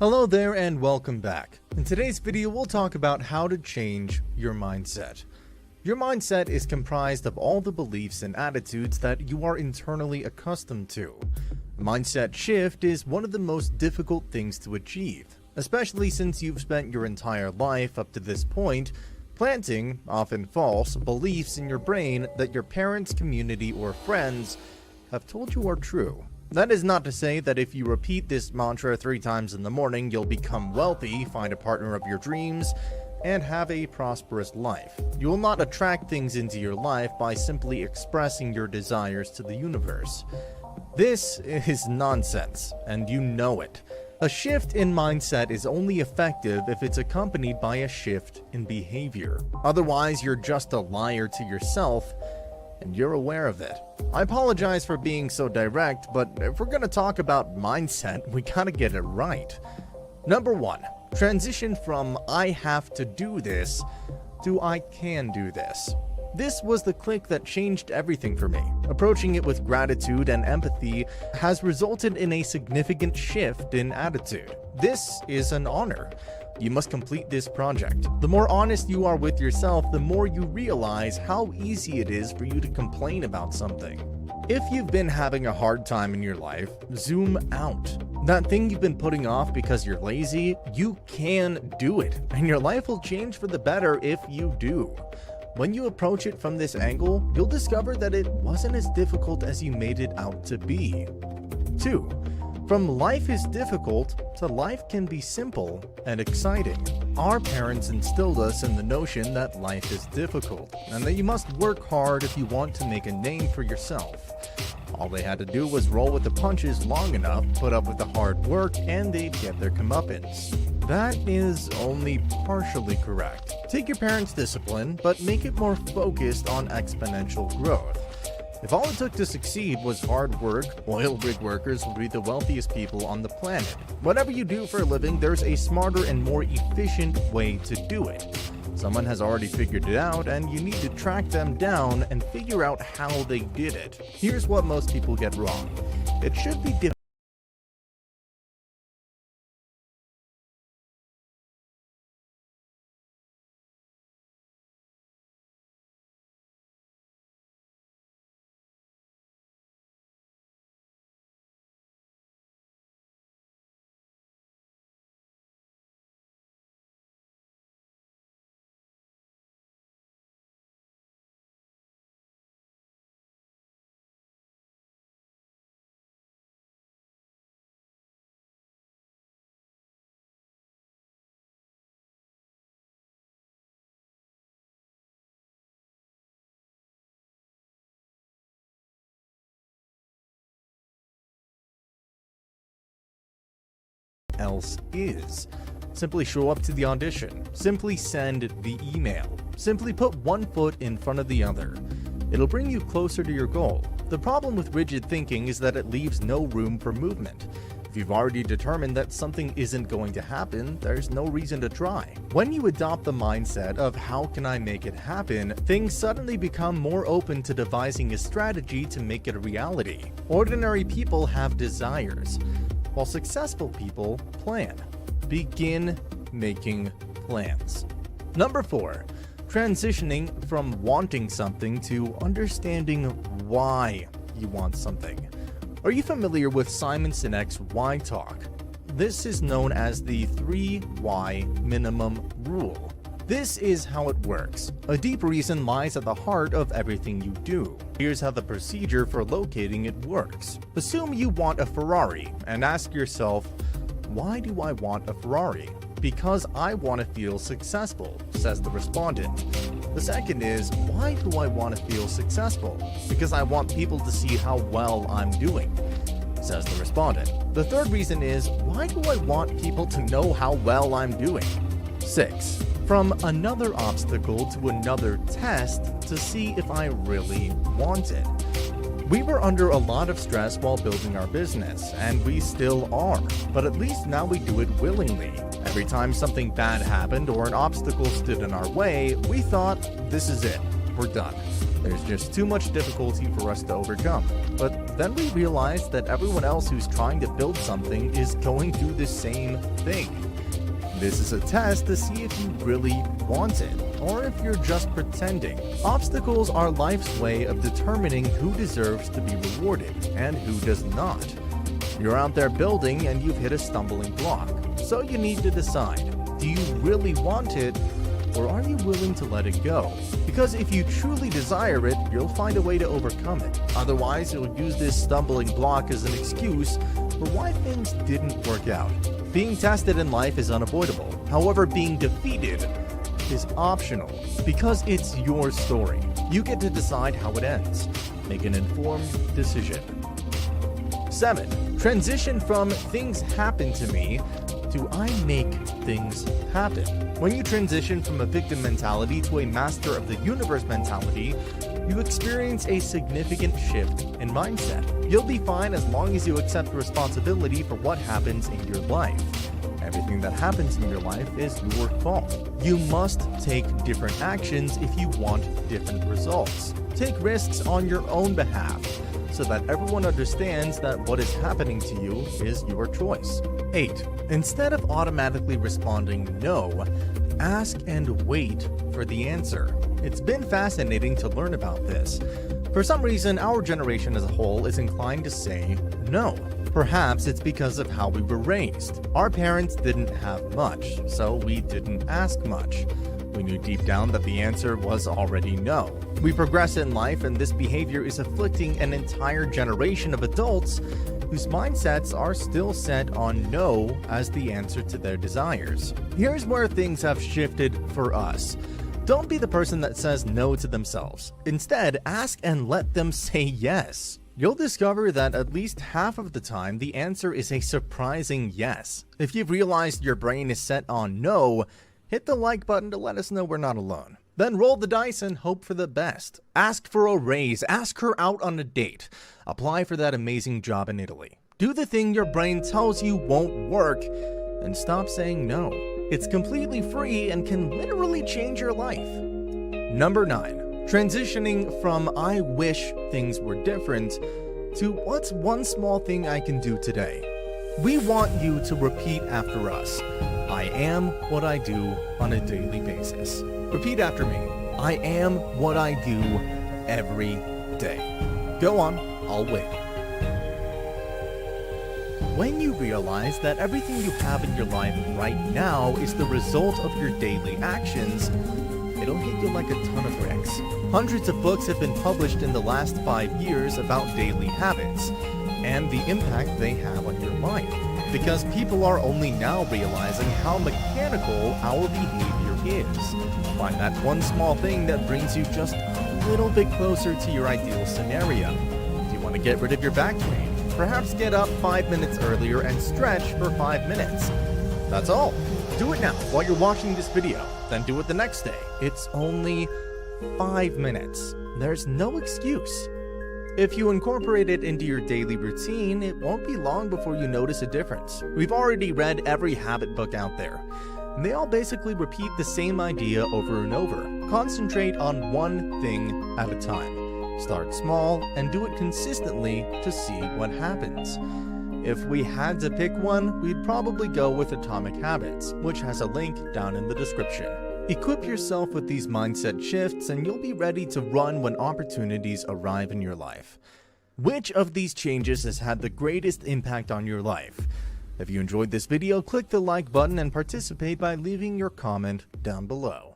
Hello there and welcome back. In today's video, we'll talk about how to change your mindset. Your mindset is comprised of all the beliefs and attitudes that you are internally accustomed to. A mindset shift is one of the most difficult things to achieve, especially since you've spent your entire life up to this point planting, often false, beliefs in your brain that your parents, community, or friends have told you are true. That is not to say that if you repeat this mantra 3 times in the morning, you'll become wealthy, find a partner of your dreams, and have a prosperous life. You will not attract things into your life by simply expressing your desires to the universe. This is nonsense, and you know it. A shift in mindset is only effective if it's accompanied by a shift in behavior. Otherwise, you're just a liar to yourself, and you're aware of it. I apologize for being so direct, but if we're gonna talk about mindset, we gotta get it right. Number 1, transition from I have to do this to I can do this. This was the click that changed everything for me. Approaching it with gratitude and empathy has resulted in a significant shift in attitude. This is an honor. You must complete this project. The more honest you are with yourself, the more you realize how easy it is for you to complain about something. If you've been having a hard time in your life, zoom out. That thing you've been putting off because you're lazy, you can do it, and your life will change for the better if you do. When you approach it from this angle, you'll discover that it wasn't as difficult as you made it out to be. 2. From life is difficult to life can be simple and exciting. Our parents instilled us in the notion that life is difficult and that you must work hard if you want to make a name for yourself. All they had to do was roll with the punches long enough, put up with the hard work, and they'd get their comeuppance. That is only partially correct. Take your parents' discipline, but make it more focused on exponential growth. If all it took to succeed was hard work, oil rig workers would be the wealthiest people on the planet. Whatever you do for a living, there's a smarter and more efficient way to do it. Someone has already figured it out, and you need to track them down and figure out how they did it. Here's what most people get wrong. It should be difficult. Else is. Simply show up to the audition. Simply send the email. Simply put one foot in front of the other. It'll bring you closer to your goal. The problem with rigid thinking is that it leaves no room for movement. If you've already determined that something isn't going to happen, there's no reason to try. When you adopt the mindset of how can I make it happen, things suddenly become more open to devising a strategy to make it a reality. Ordinary people have desires, while successful people plan. Begin making plans. Number 4, transitioning from wanting something to understanding why you want something. Are you familiar with Simon Sinek's Why Talk? This is known as the 3 Why Minimum Rule. This is how it works. A deep reason lies at the heart of everything you do. Here's how the procedure for locating it works. Assume you want a Ferrari and ask yourself, why do I want a Ferrari? Because I want to feel successful, says the respondent. The second is, why do I want to feel successful? Because I want people to see how well I'm doing, says the respondent. The third reason is, why do I want people to know how well I'm doing? 6. From another obstacle to another test to see if I really want it. We were under a lot of stress while building our business, and we still are, but at least now we do it willingly. Every time something bad happened or an obstacle stood in our way, we thought, this is it. we're done. There's just too much difficulty for us to overcome. But then we realize that everyone else who's trying to build something is going through the same thing. This is a test to see if you really want it, or if you're just pretending. Obstacles are life's way of determining who deserves to be rewarded and who does not. You're out there building and you've hit a stumbling block, so you need to decide, do you really want it, or are you willing to let it go? Because if you truly desire it, you'll find a way to overcome it. Otherwise, you'll use this stumbling block as an excuse for why things didn't work out. Being tested in life is unavoidable. However, being defeated is optional because it's your story. You get to decide how it ends. Make an informed decision. 7. Transition from things happen to me to I make things happen. When you transition from a victim mentality to a master of the universe mentality, you experience a significant shift in mindset. You'll be fine as long as you accept responsibility for what happens in your life. Everything that happens in your life is your fault. You must take different actions if you want different results. Take risks on your own behalf, so that everyone understands that what is happening to you is your choice. 8. Instead of automatically responding no, ask and wait for the answer. It's been fascinating to learn about this. For some reason, our generation as a whole is inclined to say no. Perhaps it's because of how we were raised. Our parents didn't have much, so we didn't ask much. We knew deep down that the answer was already no. We progress in life, and this behavior is afflicting an entire generation of adults whose mindsets are still set on no as the answer to their desires. Here's where things have shifted for us. Don't be the person that says no to themselves. Instead, ask and let them say yes. You'll discover that at least half of the time, the answer is a surprising yes. If you've realized your brain is set on no, hit the like button to let us know we're not alone. Then roll the dice and hope for the best. Ask for a raise, ask her out on a date. Apply for that amazing job in Italy. Do the thing your brain tells you won't work, and stop saying no. It's completely free and can literally change your life. Number 9. Transitioning from I wish things were different to what's one small thing I can do today. We want you to repeat after us. I am what I do on a daily basis. Repeat after me. I am what I do every day. Go on, I'll wait. When you realize that everything you have in your life right now is the result of your daily actions, it'll hit you like a ton of bricks. Hundreds of books have been published in the last 5 years about daily habits and the impact they have on your life. Because people are only now realizing how mechanical our behavior is. Find that one small thing that brings you just a little bit closer to your ideal scenario. Do you want to get rid of your back pain? Perhaps get up 5 minutes earlier and stretch for 5 minutes. That's all. Do it now while you're watching this video, then do it the next day. It's only 5 minutes. There's no excuse. If you incorporate it into your daily routine, it won't be long before you notice a difference. We've already read every habit book out there, and they all basically repeat the same idea over and over. Concentrate on one thing at a time. Start small and do it consistently to see what happens. If we had to pick one, we'd probably go with Atomic Habits, which has a link down in the description. Equip yourself with these mindset shifts and you'll be ready to run when opportunities arrive in your life. Which of these changes has had the greatest impact on your life? If you enjoyed this video, click the like button and participate by leaving your comment down below.